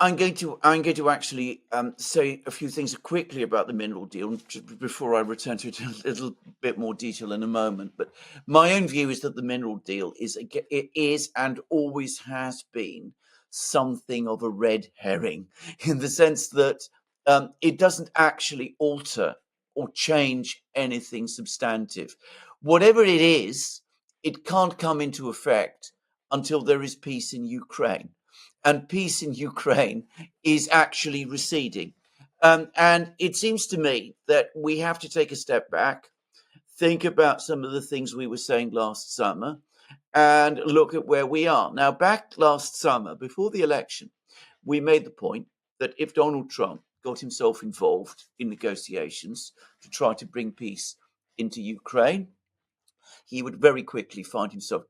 I'm going to actually say a few things quickly about the mineral deal before I return to it in a little bit more detail in a moment. But my own view is that the mineral deal is and always has been something of a red herring, in the sense that it doesn't actually alter or change anything substantive. Whatever it is, it can't come into effect until there is peace in Ukraine. And peace in Ukraine is actually receding. And it seems to me that we have to take a step back, think about some of the things we were saying last summer, and look at where we are. Now, back last summer, before the election, we made the point that if Donald Trump got himself involved in negotiations to try to bring peace into Ukraine, he would very quickly find himself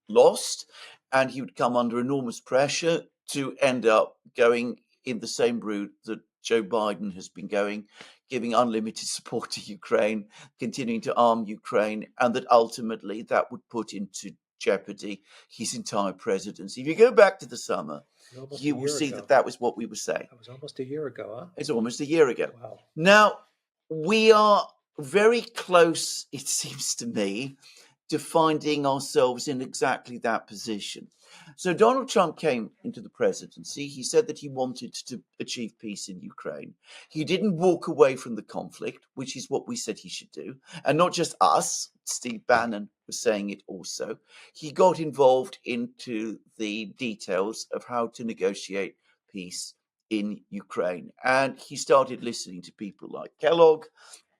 lost, and he would come under enormous pressure to end up going in the same route that Joe Biden has been going, giving unlimited support to Ukraine, continuing to arm Ukraine, and that ultimately that would put into jeopardy his entire presidency. If you go back to the summer, you will see that that was what we were saying. That was almost a year ago, huh? It's almost a year ago. Wow. Now, we are very close, it seems to me, to finding ourselves in exactly that position. So Donald Trump came into the presidency. He said that he wanted to achieve peace in Ukraine. He didn't walk away from the conflict, which is what we said he should do. And not just us, Steve Bannon was saying it also. He got involved into the details of how to negotiate peace in Ukraine. And he started listening to people like Kellogg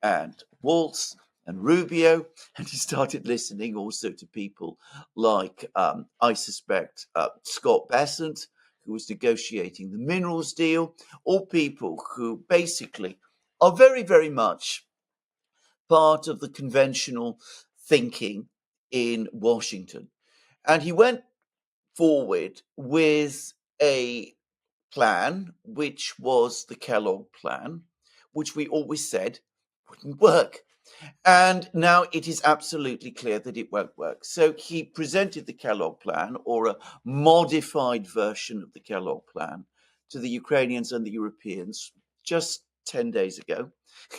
and Waltz and Rubio, and he started listening also to people like, I suspect, Scott Bessent, who was negotiating the minerals deal, all people who basically are very, very much part of the conventional thinking in Washington. And he went forward with a plan, which was the Kellogg plan, which we always said wouldn't work. And now it is absolutely clear that it won't work. So he presented the Kellogg plan, or a modified version of the Kellogg plan, to the Ukrainians and the Europeans just 10 days ago.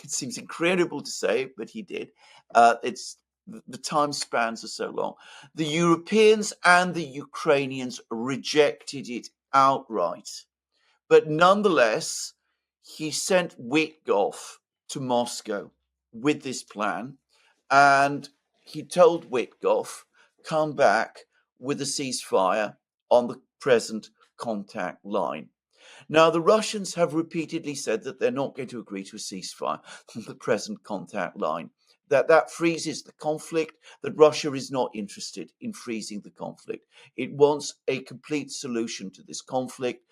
It seems incredible to say, but he did. The time spans are so long. The Europeans and the Ukrainians rejected it outright. But nonetheless, he sent Witkoff to Moscow with this plan, and he told Witkoff, come back with a ceasefire on the present contact line. Now, the Russians have repeatedly said that they're not going to agree to a ceasefire on the present contact line, that freezes the conflict, that Russia is not interested in freezing the conflict. It wants a complete solution to this conflict.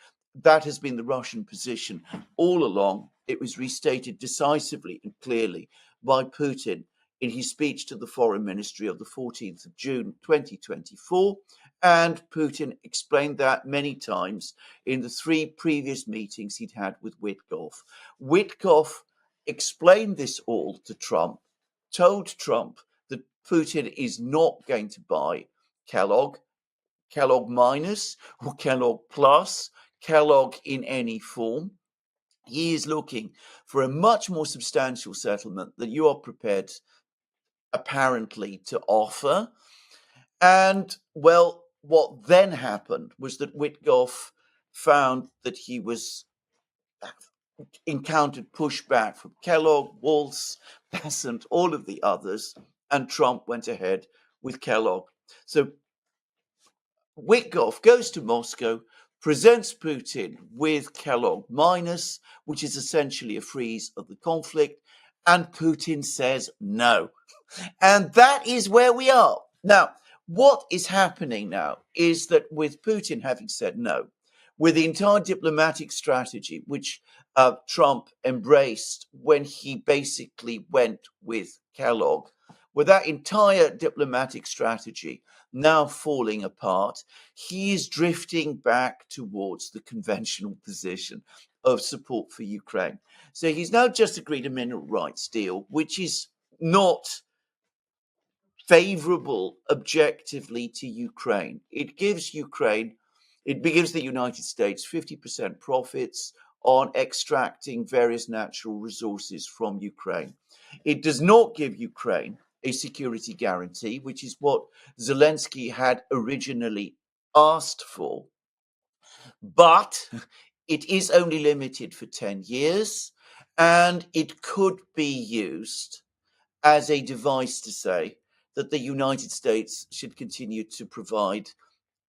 That has been the Russian position all along. It was restated decisively and clearly by Putin in his speech to the Foreign Ministry of the 14th of June 2024. And Putin explained that many times in the 3 previous meetings he'd had with Witkoff. Witkoff explained this all to Trump, told Trump that Putin is not going to buy Kellogg minus or Kellogg plus, Kellogg in any form. He is looking for a much more substantial settlement that you are prepared, apparently, to offer. And, well, what then happened was that Witkoff found that he encountered pushback from Kellogg, Waltz, Bessent, all of the others, and Trump went ahead with Kellogg. So Witkoff goes to Moscow, presents Putin with Kellogg minus, which is essentially a freeze of the conflict, and Putin says no. And that is where we are. Now, what is happening now is that with Putin having said no, with the entire diplomatic strategy, which Trump embraced when he basically went with Kellogg, with that entire diplomatic strategy now falling apart, he is drifting back towards the conventional position of support for Ukraine. So he's now just agreed a mineral rights deal, which is not favorable objectively to Ukraine. It gives Ukraine It gives the United States 50% profits on extracting various natural resources from Ukraine. It does not give Ukraine a security guarantee, which is what Zelensky had originally asked for. But it is only limited for 10 years, and it could be used as a device to say that the United States should continue to provide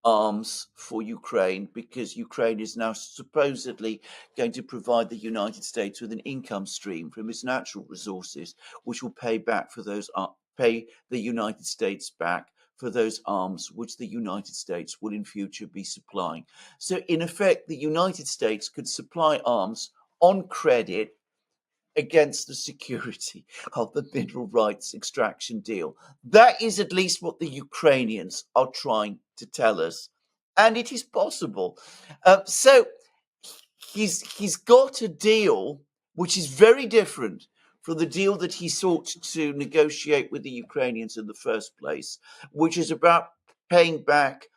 arms for Ukraine, because Ukraine is now supposedly going to provide the United States with an income stream from its natural resources, which will pay the United States back for those arms which the United States will in future be supplying. So in effect, the United States could supply arms on credit against the security of the mineral rights extraction deal. That is at least what the Ukrainians are trying to tell us, and it is possible. So he's got a deal which is very different from the deal that he sought to negotiate with the Ukrainians in the first place, which is about paying back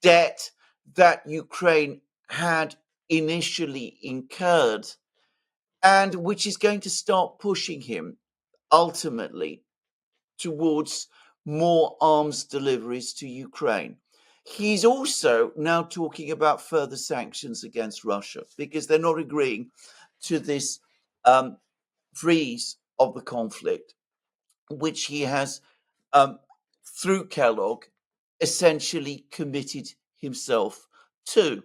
debt that Ukraine had initially incurred, and which is going to start pushing him ultimately towards more arms deliveries to Ukraine. He's also now talking about further sanctions against Russia because they're not agreeing to this freeze of the conflict, which he has, through Kellogg, essentially committed himself to.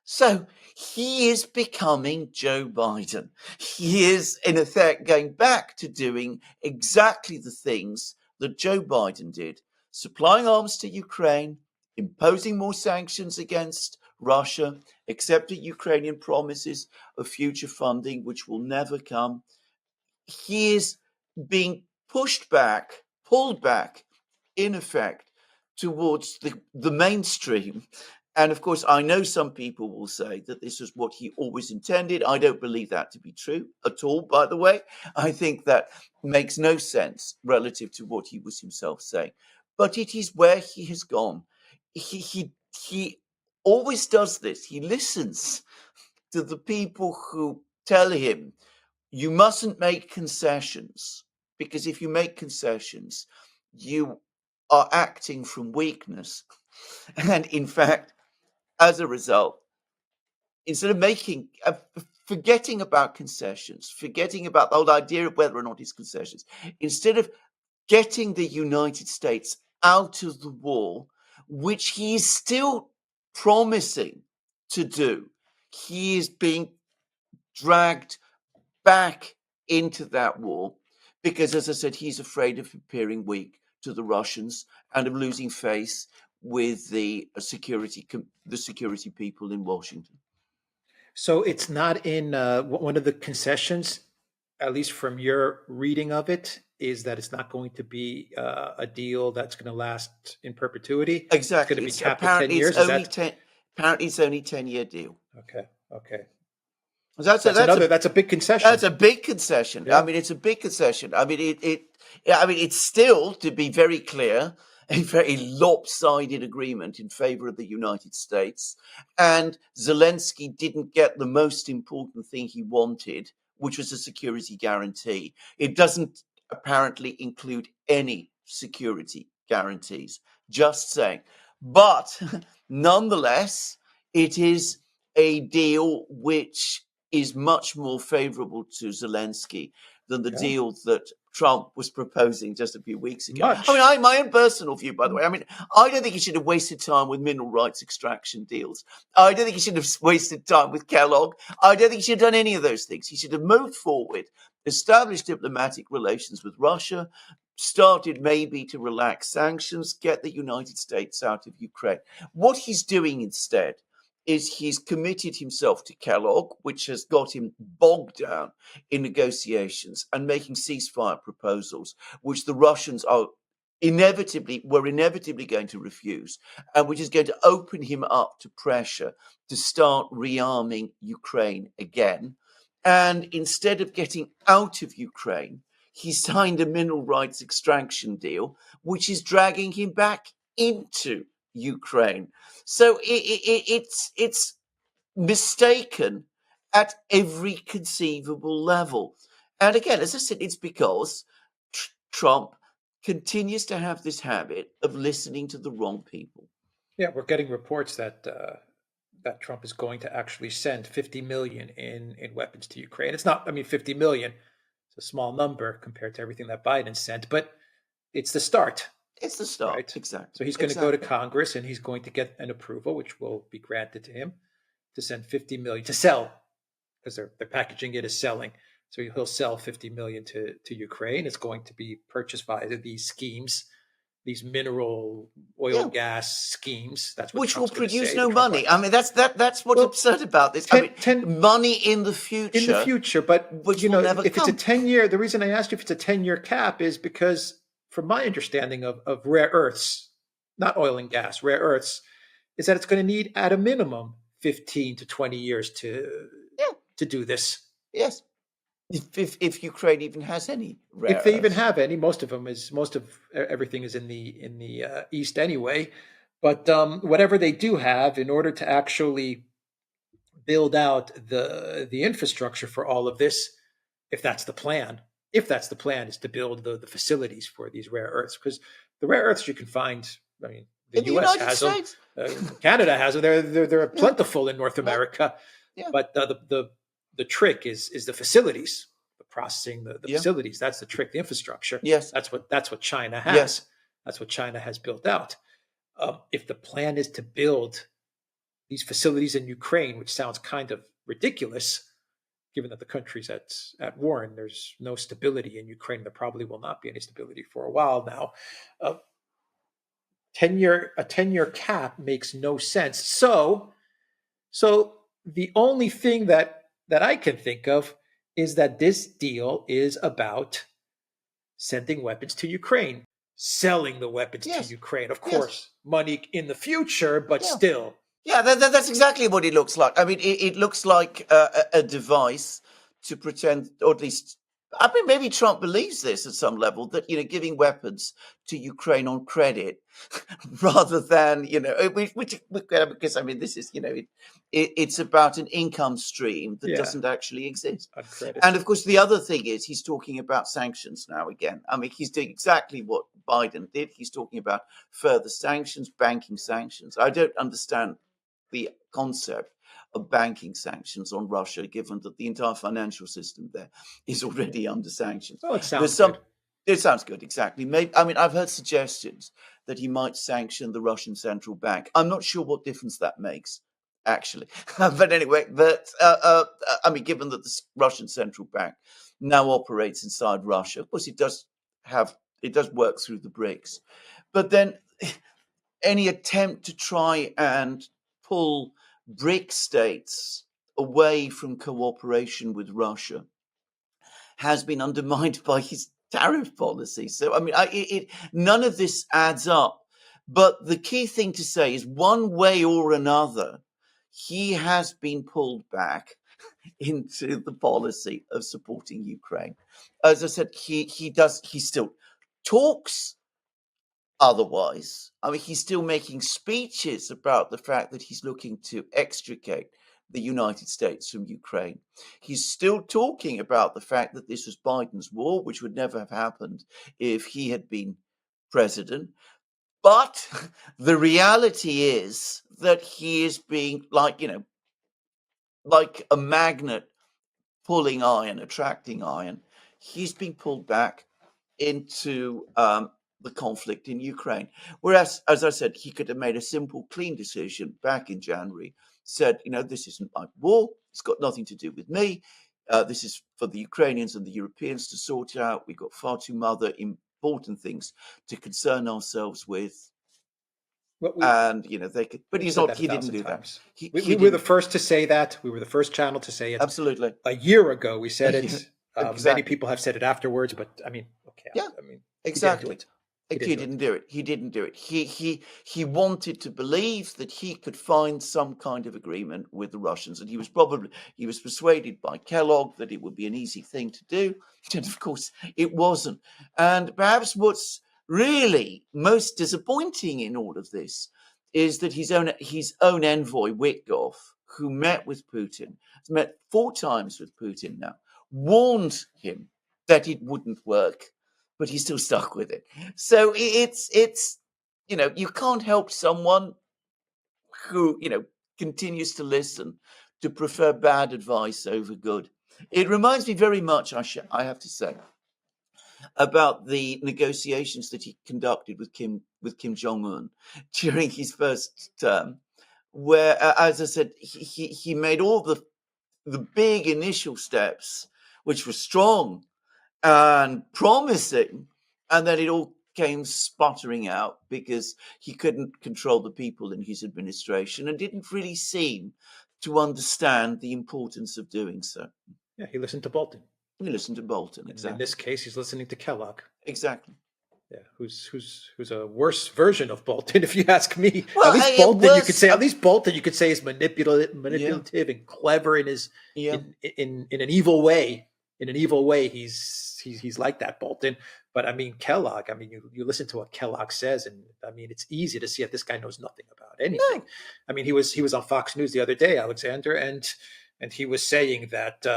So he is becoming Joe Biden. He is, in effect, going back to doing exactly the things that Joe Biden did, supplying arms to Ukraine, imposing more sanctions against Russia, accepting Ukrainian promises of future funding, which will never come. He is being pulled back, in effect, towards the mainstream. And of course, I know some people will say that this is what he always intended. I don't believe that to be true at all, by the way. I think that makes no sense relative to what he was himself saying. But it is where he has gone. He always does this. He listens to the people who tell him, you mustn't make concessions, because if you make concessions, you are acting from weakness. And in fact, as a result, instead of forgetting about concessions, forgetting about the whole idea of whether or not it's concessions, instead of getting the United States out of the war, which he is still promising to do, he is being dragged back into that war because, as I said, he's afraid of appearing weak to the Russians and of losing face with the security people in Washington. So it's not in one of the concessions, at least from your reading of it, is that it's not going to be a deal that's going to last in perpetuity. Exactly. It's going to be capped at 10 years. Apparently, it's only 10-year deal. Okay. That's a big concession. That's a big concession. Yeah. I mean, it's a big concession. I mean, it's still, to be very clear, a very lopsided agreement in favor of the United States. And Zelensky didn't get the most important thing he wanted, which was a security guarantee. It doesn't apparently include any security guarantees, just saying. But nonetheless, it is a deal which is much more favorable to Zelensky than the deal that Trump was proposing just a few weeks ago. I mean, my own personal view, by the way, I mean, I don't think he should have wasted time with mineral rights extraction deals. I don't think he should have wasted time with Kellogg. I don't think he should have done any of those things. He should have moved forward, established diplomatic relations with Russia, started maybe to relax sanctions, get the United States out of Ukraine. What he's doing instead is he's committed himself to Kellogg, which has got him bogged down in negotiations and making ceasefire proposals, which the Russians were inevitably going to refuse, and which is going to open him up to pressure to start rearming Ukraine again. And instead of getting out of Ukraine, he signed a mineral rights extraction deal, which is dragging him back into Ukraine. So it's mistaken at every conceivable level. And again, as I said, it's because Trump continues to have this habit of listening to the wrong people. Yeah, we're getting reports that that Trump is going to actually send 50 million in weapons to Ukraine. It's not, I mean, 50 million. It's a small number compared to everything that Biden sent, but it's the start. It's the start, right? Exactly. So he's going to go to Congress and he's going to get an approval, which will be granted to him, to send 50 million to sell, because they're packaging it as selling. So he'll sell 50 million to Ukraine. It's going to be purchased via these schemes, these mineral oil gas schemes. That's what which Trump's will produce say, no money. I mean, that's what's absurd about this. I mean, money in the future. In the future, but which you know, will never if come. It's a 10-year, the reason I asked you if it's a 10-year cap is because, from my understanding of rare earths, not oil and gas, rare earths, is that it's going to need at a minimum 15 to 20 years to do this. Yes. If Ukraine even has any rare if they earths. even have any, most of everything is in the east anyway. But whatever they do have, in order to actually build out the infrastructure for all of this, if that's the plan, is to build the facilities for these rare earths, because the rare earths you can find, I mean, the U.S. has them, Canada has them. They're plentiful in North America. Yeah. But the trick is the facilities, the processing, the facilities. That's the trick, the infrastructure. Yes, that's what China has. Yes. That's what China has built out. If the plan is to build these facilities in Ukraine, which sounds kind of ridiculous, given that the country's at war and there's no stability in Ukraine, there probably will not be any stability for a while now. A 10-year cap makes no sense. So the only thing that I can think of is that this deal is about sending weapons to Ukraine, selling the weapons to Ukraine. Of course, money in the future, but still. Yeah, that's exactly what it looks like. I mean, it looks like a device to pretend, or at least, I mean, maybe Trump believes this at some level, that, giving weapons to Ukraine on credit rather than, because, I mean, this is, it's about an income stream that doesn't actually exist. And of course, the other thing is he's talking about sanctions now again. I mean, he's doing exactly what Biden did. He's talking about further sanctions, banking sanctions. I don't understand the concept of banking sanctions on Russia, given that the entire financial system there is already under sanctions. Well, it sounds good. It sounds good, exactly. Maybe, I mean, I've heard suggestions that he might sanction the Russian central bank. I'm not sure what difference that makes, actually. But anyway, I mean, given that the Russian central bank now operates inside Russia, of course, it does work through the BRICS. But then any attempt to try and pull BRIC states away from cooperation with Russia has been undermined by his tariff policy. So, I mean, none of this adds up. But the key thing to say is, one way or another, he has been pulled back into the policy of supporting Ukraine. As I said, he still talks. Otherwise, I mean, he's still making speeches about the fact that he's looking to extricate the United States from Ukraine. He's still talking about the fact that this was Biden's war, which would never have happened if he had been president. But the reality is that he is being like a magnet pulling iron, attracting iron. He's being pulled back into the conflict in Ukraine. Whereas, as I said, he could have made a simple, clean decision back in January, said, this isn't my war. It's got nothing to do with me. This is for the Ukrainians and the Europeans to sort out. We've got far too other important things to concern ourselves with. They could, but he didn't do that. We were the first to say that. We were the first channel to say it. Absolutely. A year ago, we said it. Exactly. Many people have said it afterwards, but I mean, okay. Yeah, I mean, exactly. He didn't do it. He didn't do it. He wanted to believe that he could find some kind of agreement with the Russians, and he was persuaded by Kellogg that it would be an easy thing to do, and of course it wasn't. And perhaps what's really most disappointing in all of this is that his own envoy, Witkoff, who met with Putin, has met 4 times with Putin now, warned him that it wouldn't work, but he's still stuck with it. So it's you can't help someone who continues to listen to prefer bad advice over good. It reminds me very much, I have to say, about the negotiations that he conducted with Kim Jong-un during his first term, where, as I said, he made all the big initial steps, which were strong and promising, and then it all came sputtering out because he couldn't control the people in his administration and didn't really seem to understand the importance of doing so. Yeah, he listened to Bolton. He listened to Bolton, exactly. In this case, he's listening to Kellogg. Exactly. Yeah, who's a worse version of Bolton, if you ask me. Well, at least Bolton, you could say, is manipulative and clever in his in an evil way. In an evil way, he's like that, Bolton. But I mean, Kellogg. I mean, you listen to what Kellogg says, and I mean, it's easy to see that this guy knows nothing about anything. No. I mean, he was on Fox News the other day, Alexander, and he was saying that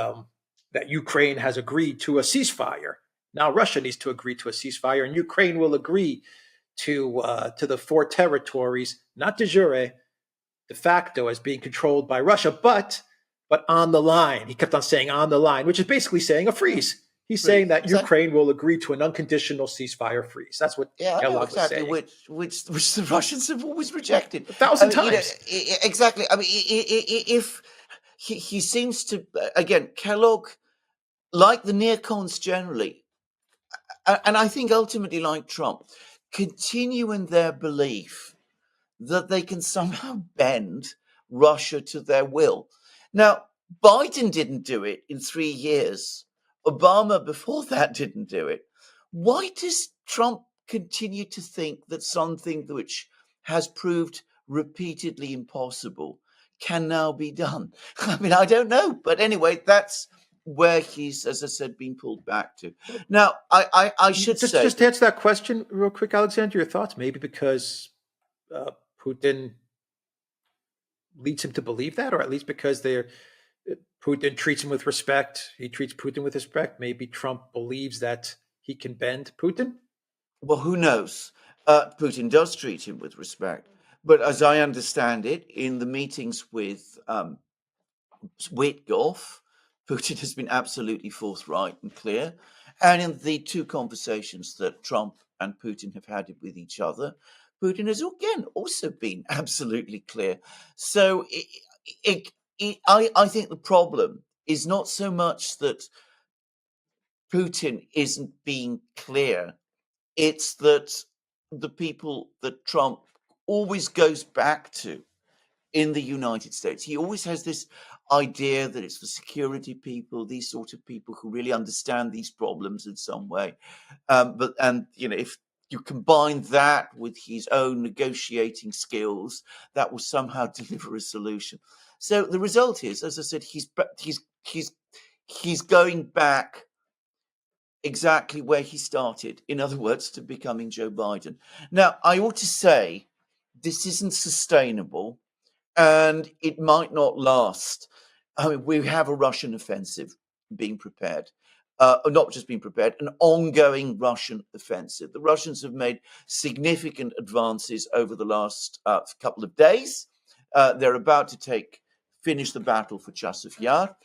that Ukraine has agreed to a ceasefire. Now Russia needs to agree to a ceasefire, and Ukraine will agree to the 4 territories, not de jure, de facto, as being controlled by Russia, but on the line. He kept on saying on the line, which is basically saying a freeze. He's saying that Ukraine will agree to an unconditional ceasefire freeze. That's what Kellogg was saying. Which the Russians have always rejected 1,000 times. Exactly. I mean, if he seems to, again, Kellogg, like the neocons generally, and I think ultimately like Trump, continue in their belief that they can somehow bend Russia to their will. Now, Biden didn't do it in 3 years. Obama before that didn't do it. Why does Trump continue to think that something which has proved repeatedly impossible can now be done? I mean, I don't know. But anyway, that's where he's, as I said, been pulled back to. Now, I should say... Just answer that question real quick, Alexander, your thoughts. Maybe because Putin leads him to believe that, or at least because Putin treats him with respect. He treats Putin with respect. Maybe Trump believes that he can bend Putin. Well, who knows? Putin does treat him with respect. But as I understand it, in the meetings with Witkoff, Putin has been absolutely forthright and clear. And in the 2 conversations that Trump and Putin have had with each other, Putin has again also been absolutely clear. So I think the problem is not so much that Putin isn't being clear. It's that the people that Trump always goes back to in the United States, he always has this idea that it's the security people, these sort of people who really understand these problems in some way. If you combine that with his own negotiating skills, that will somehow deliver a solution. So the result is, as I said, he's going back exactly where he started. In other words, to becoming Joe Biden. Now, I ought to say this isn't sustainable, and it might not last. I mean, we have a Russian offensive being prepared. Not just being prepared, an ongoing Russian offensive. The Russians have made significant advances over the last couple of days. They're about to finish the battle for Chasiv Yar.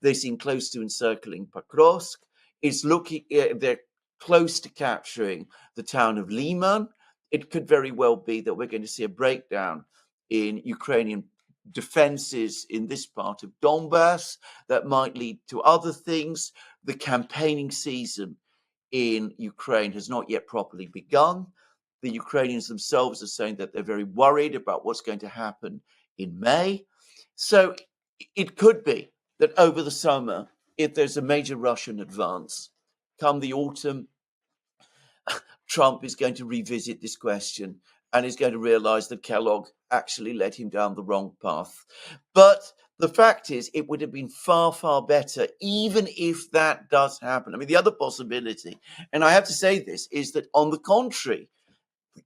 They seem close to encircling Pokrovsk. They're close to capturing the town of Liman. It could very well be that we're going to see a breakdown in Ukrainian defenses in this part of Donbass that might lead to other things. The campaigning season in Ukraine has not yet properly begun. The Ukrainians themselves are saying that they're very worried about what's going to happen in May. So it could be that over the summer, if there's a major Russian advance, come the autumn, Trump is going to revisit this question and is going to realize that Kellogg actually led him down the wrong path. But the fact is, it would have been far, far better, even if that does happen. I mean, the other possibility, and I have to say this, is that on the contrary,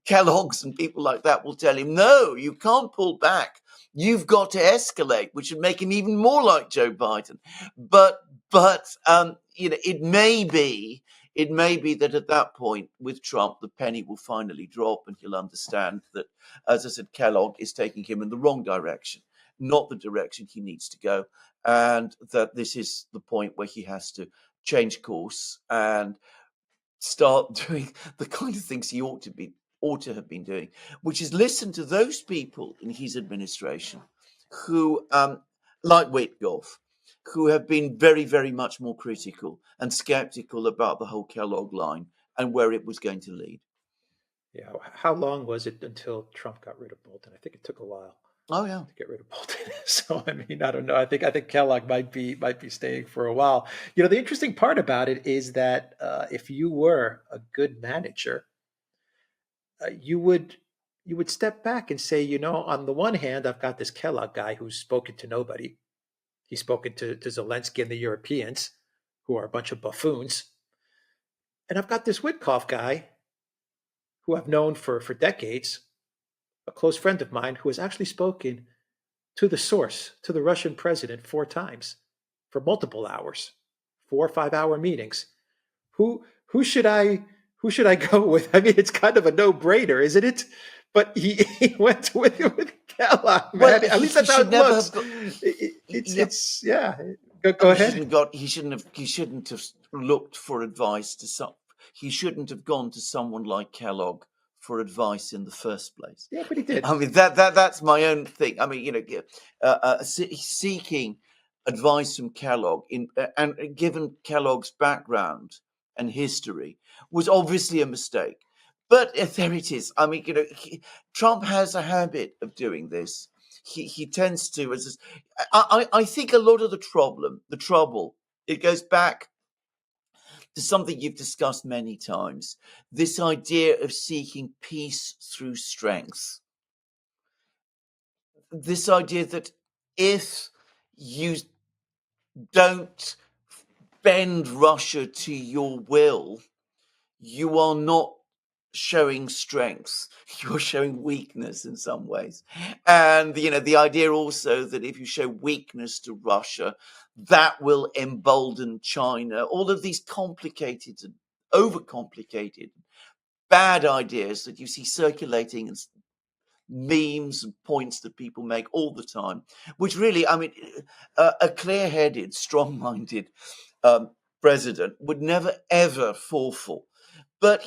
Kellogg's and people like that will tell him, no, you can't pull back. You've got to escalate, which would make him even more like Joe Biden. But it may be that at that point with Trump, the penny will finally drop and he'll understand that, as I said, Kellogg is taking him in the wrong direction, not the direction he needs to go. And that this is the point where he has to change course and start doing the kind of things he ought to have been doing, which is listen to those people in his administration who, like Witkoff, who have been very, very much more critical and skeptical about the whole Kellogg line and where it was going to lead. Yeah. How long was it until Trump got rid of Bolton? I think it took a while. Oh yeah, to get rid of Bolton. So I mean, I don't know. I think Kellogg might be staying for a while. You know, the interesting part about it is that if you were a good manager, you would step back and say, you know, on the one hand, I've got this Kellogg guy who's spoken to nobody. He's spoken to Zelensky and the Europeans, who are a bunch of buffoons, and I've got this Witkoff guy, who I've known for decades, a close friend of mine who has actually spoken to the source, to the Russian president 4 times for multiple hours, 4 or 5 hour meetings. Who should I go with? I mean, it's kind of a no-brainer, isn't it? But he went with Kellogg, man. Well, at least that's how it looks. Go ahead. He shouldn't have looked for advice he shouldn't have gone to someone like Kellogg for advice in the first place. Yeah, but he did. I mean, that's my own thing. I mean, seeking advice from Kellogg and given Kellogg's background and history was obviously a mistake. But there it is. I mean, Trump has a habit of doing this. He tends to. I think a lot of the trouble, it goes back to something you've discussed many times, this idea of seeking peace through strength. This idea that if you don't bend Russia to your will, you are not showing strength. You're showing weakness in some ways. And, the idea also that if you show weakness to Russia, that will embolden China. All of these complicated and overcomplicated bad ideas that you see circulating and memes and points that people make all the time, which really, I mean, a clear-headed, strong-minded president would never, ever fall for. But,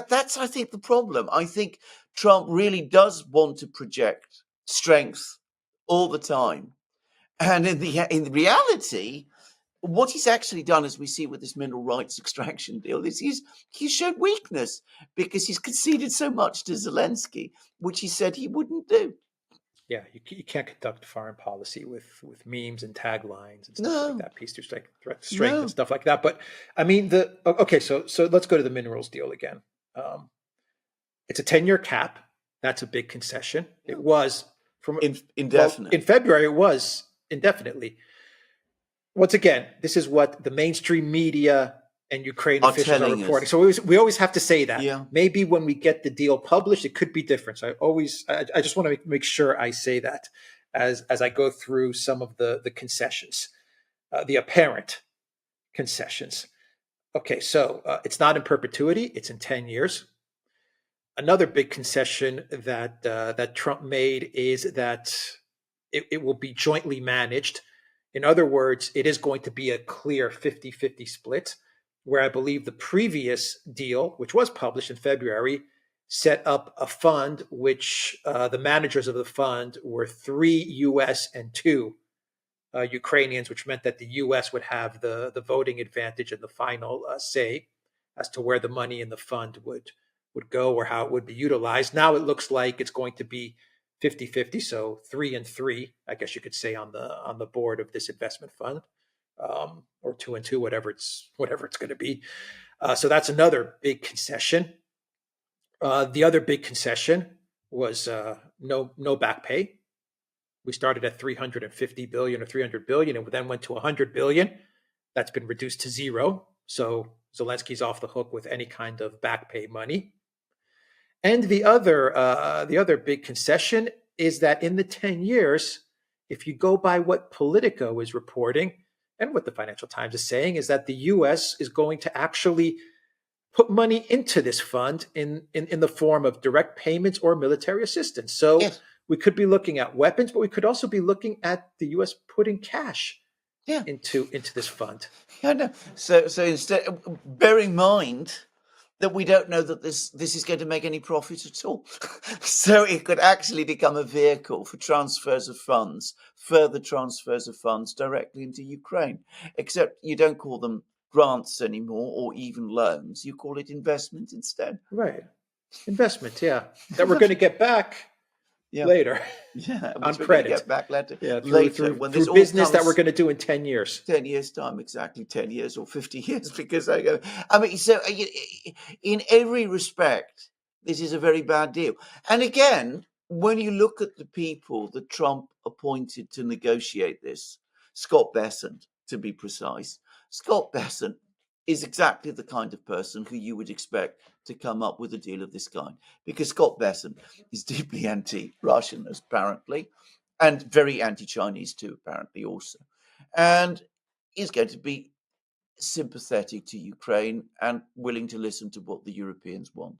that's, I think, the problem. I think Trump really does want to project strength all the time. And in reality, what he's actually done, as we see with this mineral rights extraction deal, is he's showed weakness because he's conceded so much to Zelensky, which he said he wouldn't do. Yeah, you can't conduct foreign policy with memes and taglines and stuff like that, peace through strength and stuff like that. But I mean, so let's go to the minerals deal again. It's a 10-year cap. That's a big concession. It was from indefinite. Well, in February, it was indefinitely. Once again, this is what the mainstream media and Ukraine officials are reporting. So we always have to say that. Yeah. Maybe when we get the deal published, it could be different. So I just want to make sure I say that as I go through some of the concessions, the apparent concessions. Okay, so it's not in perpetuity; it's in 10 years. Another big concession that Trump made is that it will be jointly managed. In other words, it is going to be a clear 50-50 split, where I believe the previous deal, which was published in February, set up a fund which the managers of the fund were 3 U.S. and 2 Ukrainians, which meant that the U.S. would have the voting advantage and the final say as to where the money in the fund would go or how it would be utilized. Now it looks like it's going to be 50-50, so 3 and 3, I guess you could say, on the board of this investment fund, or 2 and 2, whatever it's going to be. So that's another big concession. The other big concession was no back pay. We started at 350 billion or 300 billion, and then went to 100 billion. That's been reduced to 0. So Zelensky's off the hook with any kind of back pay money. And the other big concession is that in the 10 years, if you go by what Politico is reporting and what the Financial Times is saying, is that the U.S. is going to actually put money into this fund in the form of direct payments or military assistance. So Yes. we could be looking at weapons, but we could also be looking at the U.S. putting cash Yeah. into this fund. I know. So instead, bear in mind that we don't know that this is going to make any profit at all. So it could actually become a vehicle for transfers of funds, further transfers of funds directly into Ukraine. Except you don't call them grants anymore or even loans. You call it investment instead. Right. Investment, yeah. That we're going to get back Yeah. later. Yeah, On which we're going to credit. get back later. Yeah, Later, when this through all business that comes- we're going to do in 10 years. 10 years' time, exactly 10 years or 50 years, because I go, I mean, so in every respect, this is a very bad deal. And again, when you look at the people that Trump appointed to negotiate this, Scott Bessent, to be precise, Scott Bessent is exactly the kind of person who you would expect to come up with a deal of this kind, because Scott Bessent is deeply anti-Russian, apparently, and very anti-Chinese too, apparently also, and is going to be sympathetic to Ukraine and willing to listen to what the Europeans want.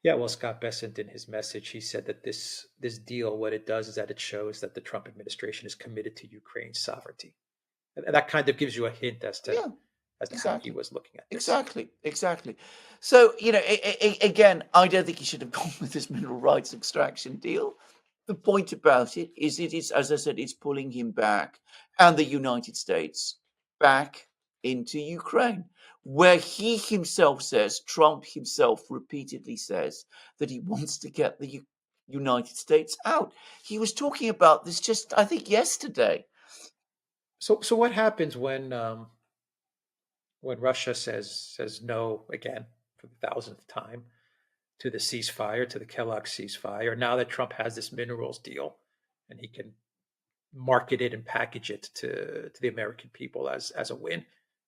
Yeah, well, Scott Bessent, in his message, he said that this deal, what it does is that it shows that the Trump administration is committed to Ukraine's sovereignty, and that kind of gives you a hint as to how he was looking at this. Exactly. So again, I don't think he should have gone with this mineral rights extraction deal. The point about it is, as I said, it's pulling him back and the United States back into Ukraine, where he himself says, Trump himself repeatedly says, that he wants to get the United States out. He was talking about this just, I think, yesterday. So what happens when Russia says no again for the 1000th time to the ceasefire, to the Kellogg ceasefire? Now that Trump has this minerals deal, and he can market it and package it to the American people as a win,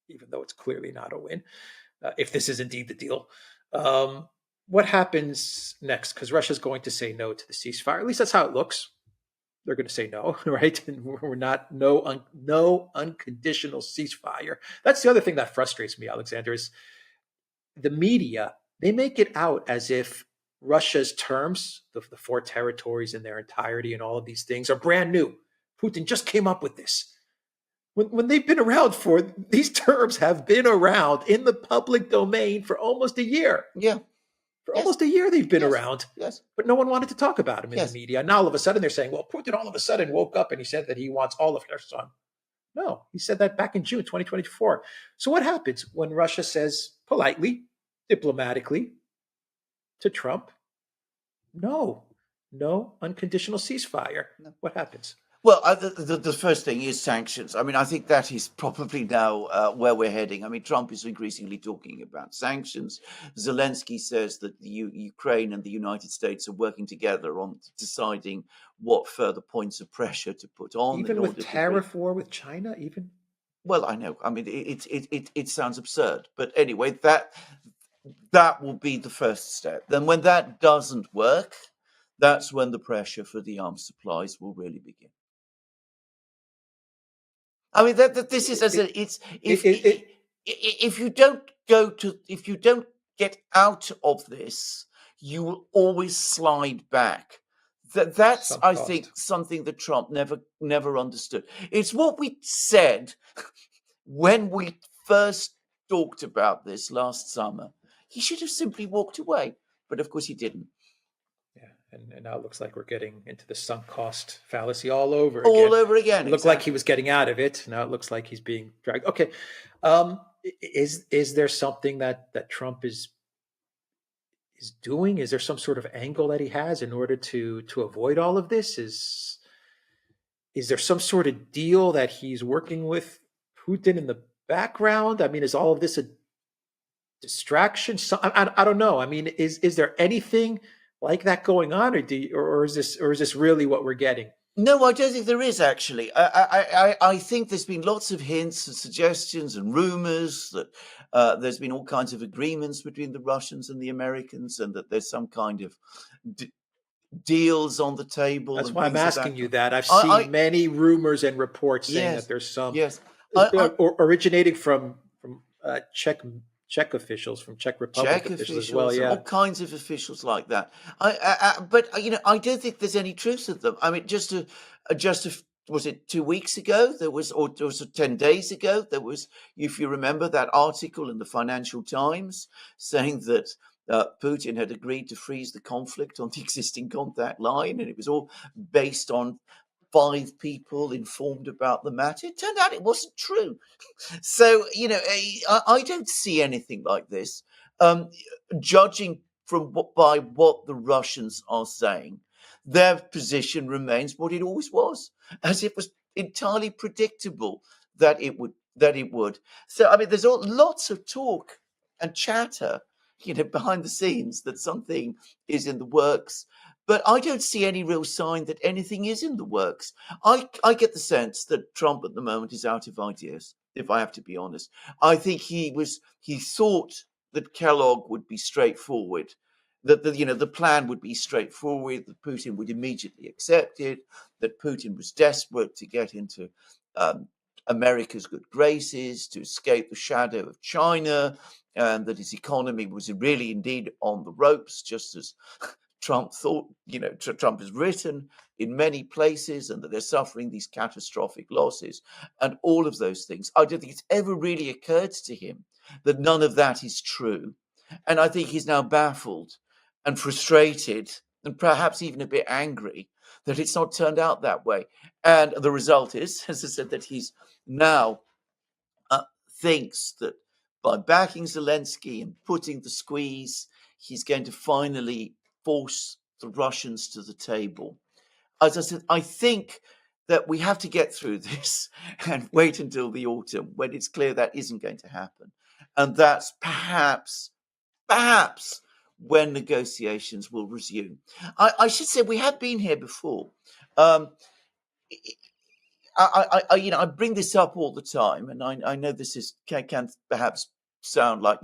even though it's clearly not a win, if this is indeed the deal. What happens next? Because Russia's going to say no to the ceasefire. At least that's how it looks. They're going to say no, right? And we're not no unconditional ceasefire. That's the other thing that frustrates me, Alexander, is the media. They make it out as if Russia's terms, the 4 territories in their entirety and all of these things, are brand new. Putin just came up with this. When they've been around these terms have been around in the public domain for almost a year. Yeah. For almost a year they've been around. Yes. But no one wanted to talk about him in the media. Now all of a sudden they're saying, well, Putin all of a sudden woke up and he said that he wants all of Kherson. No, he said that back in June 2024. So what happens when Russia says politely, diplomatically to Trump, no unconditional ceasefire? No. What happens? Well, the first thing is sanctions. I mean, I think that is probably now where we're heading. I mean, Trump is increasingly talking about sanctions. Zelensky says that the Ukraine and the United States are working together on deciding what further points of pressure to put on. Even with tariff war with China, even? Well, I know. I mean, it sounds absurd. But anyway, that will be the first step. Then when that doesn't work, that's when the pressure for the arms supplies will really begin. I mean, this is, as it's if you don't get out of this, you will always slide back. That's I think something that Trump never understood. It's what we said when we first talked about this last summer. He should have simply walked away, but of course he didn't. Yeah, and now it looks like we're getting into the sunk cost fallacy all over again. It looked like he was getting out of it. Now it looks like he's being dragged. Okay, is there something that Trump is doing? Is there some sort of angle that he has in order to avoid all of this? Is there some sort of deal that he's working with Putin in the background? I mean, is all of this a distraction? I don't know. I mean, is there anything like that going on, or is this really what we're getting? No, I don't think there is actually. I think there's been lots of hints and suggestions and rumors that there's been all kinds of agreements between the Russians and the Americans, and that there's some kind of d- deals on the table That's and why I'm things of asking that you kind. that. I've I seen many rumors and reports saying that yes, there's some yes. I originating from Czech officials, from Czech Republic Czech officials as well. officials and Yeah, all kinds of officials like that. But I don't think there's any truth to them. I mean, was it 2 weeks ago? Or was it 10 days ago? There was, if you remember, that article in the Financial Times saying that Putin had agreed to freeze the conflict on the existing contact line, and it was all based on 5 people informed about the matter. It turned out it wasn't true. So, I don't see anything like this. Um, Judging by what the Russians are saying, their position remains what it always was, as it was entirely predictable that it would. So, I mean, there's lots of talk and chatter, behind the scenes that something is in the works, but I don't see any real sign that anything is in the works. I get the sense that Trump at the moment is out of ideas, if I have to be honest. I think he thought that Kellogg would be straightforward, that the plan would be straightforward, that Putin would immediately accept it, that Putin was desperate to get into um, America's good graces, to escape the shadow of China, and that his economy was really indeed on the ropes, just as Trump thought, Trump has written in many places, and that they're suffering these catastrophic losses and all of those things. I don't think it's ever really occurred to him that none of that is true. And I think he's now baffled and frustrated and perhaps even a bit angry that it's not turned out that way. And the result is, as I said, that he's now thinks that by backing Zelensky and putting the squeeze, he's going to finally force the Russians to the table. As I said, I think that we have to get through this and wait until the autumn when it's clear that isn't going to happen. And that's perhaps when negotiations will resume. I should say we have been here before. Um, I bring this up all the time, and I know this can perhaps sound like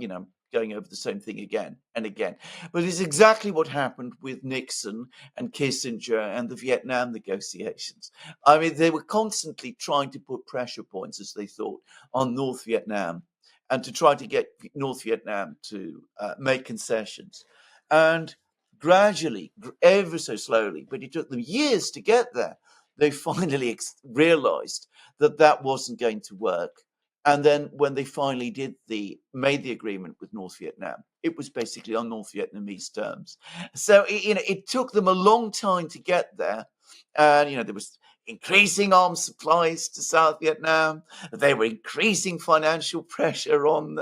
going over the same thing again and again, but it's exactly what happened with Nixon and Kissinger and the Vietnam negotiations. I mean, they were constantly trying to put pressure points, as they thought, on North Vietnam, and to try to get North Vietnam to make concessions, and gradually, ever so slowly, but it took them years to get there, they finally realized that that wasn't going to work. And then when they finally made the agreement with North Vietnam, it was basically on North Vietnamese terms. So it took them a long time to get there, and there was increasing arms supplies to South Vietnam. They were increasing financial pressure on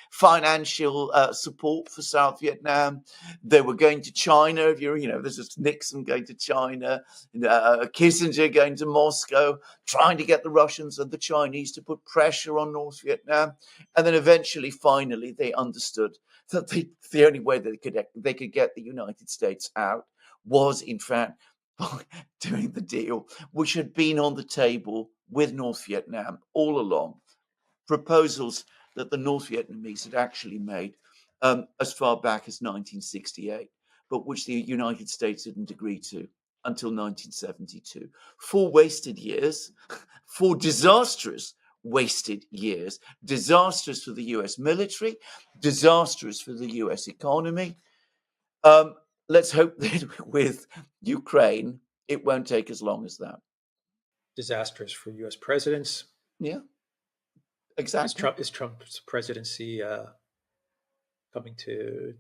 financial support for South Vietnam. They were going to China. If there's just Nixon going to China, Kissinger going to Moscow, trying to get the Russians and the Chinese to put pressure on North Vietnam. And then eventually, finally, they understood that the only way that they could get the United States out was, in fact, by doing the deal, which had been on the table with North Vietnam all along. Proposals that the North Vietnamese had actually made as far back as 1968, but which the United States didn't agree to until 1972. 4 wasted years, 4 disastrous wasted years, disastrous for the US military, disastrous for the US economy. Let's hope that with Ukraine, it won't take as long as that. disastrous for U.S. presidents. Yeah, exactly. Is Trump's presidency coming to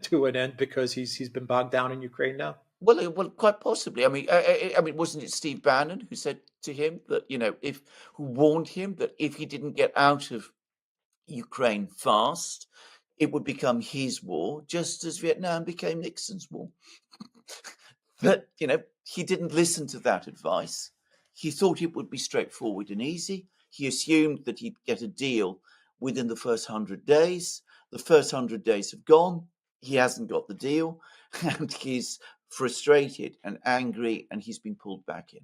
to an end because he's been bogged down in Ukraine now? Well, quite possibly. I mean, wasn't it Steve Bannon who said to him that who warned him that if he didn't get out of Ukraine fast, it would become his war, just as Vietnam became Nixon's war. But he didn't listen to that advice. He thought it would be straightforward and easy. He assumed that he'd get a deal within the first 100 days. The first 100 days have gone. He hasn't got the deal, and he's frustrated and angry, and he's been pulled back in.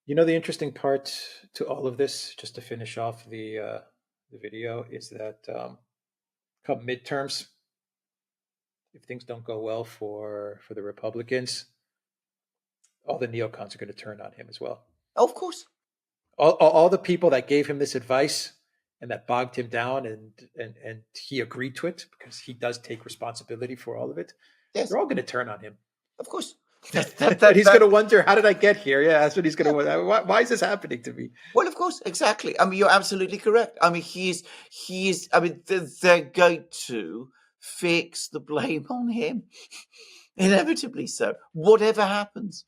You know, the interesting part to all of this, just to finish off the video, is that come midterms, if things don't go well for the Republicans, all the neocons are going to turn on him as well. Of course. All the people that gave him this advice and that bogged him down, and he agreed to it because he does take responsibility for all of it. Yes. They're all going to turn on him. Of course. He's going to wonder, how did I get here? Yeah, that's what he's going to wonder. Why is this happening to me? Well, of course, exactly. I mean, you're absolutely correct. I mean, I mean, they're going to fix the blame on him. Inevitably so, whatever happens.